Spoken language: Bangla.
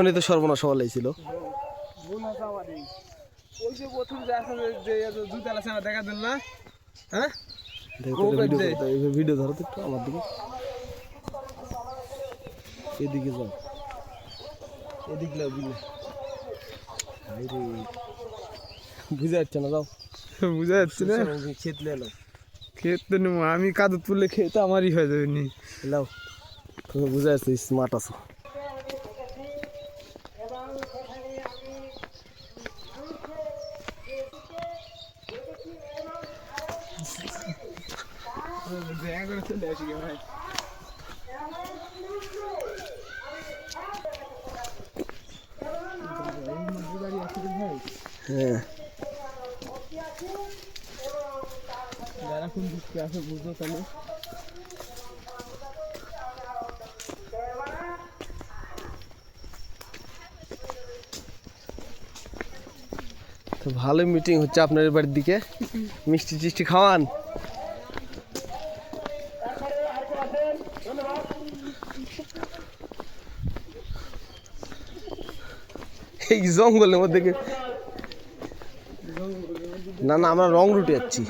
এখনই তো সর্বনাশ হওয়া ছিল। ভিডিও ধরো তো একটু আমার দিকে, এদিকে যাও, এদিক যাও, বুঝা যাচ্ছে না, যাও বুঝা যাচ্ছে না, ক্ষেত লেলো, ক্ষেত তো নেবো আমি, কাদু তুললে খেতে আমারই হয়ে যাবে নি। লাও, তুমি বুঝা যাচ্ছে স্মার্ট আছো। হ্যাঁ, যারা কোন দিকে আছে বুঝলো তাহলে। তো ভালোই মিটিং হচ্ছে আপনার বাড়ির দিকে, মিষ্টি টিষ্টি খাওয়ান। এই জঙ্গলের মধ্যে না না, আমরা রং রুটে যাচ্ছি।